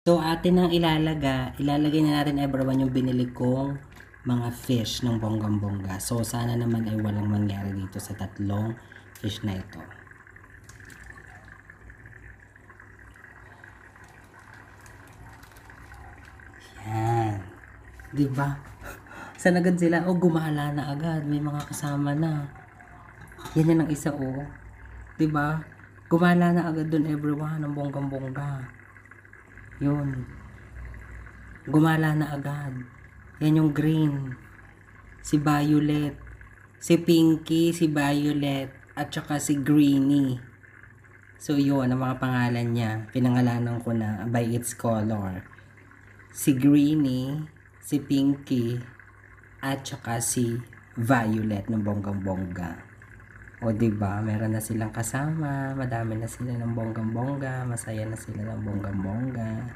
So, atin ang ilalagay na natin everyone yung binili kong mga fish ng bonggang-bongga. So, sana naman ay walang mangyari dito sa tatlong fish na ito. Yan. Diba? Saan agad sila? O, gumala na agad. May mga kasama na. Yan yan ang isa, oh. Diba? Gumala na agad dun everyone ng bonggang-bongga. Yun. Gumala na agad. Yan yung green. Si Violet. Si Pinky, si Violet, at saka si Greenie. So yun, ang mga pangalan niya. Pinangalanan ko na by its color. Si Greenie, si Pinky, at saka si Violet ng bonggang-bongga. O diba, meron na silang kasama, madami na sila ng bonggang-bongga, masaya na sila ng bonggang-bongga.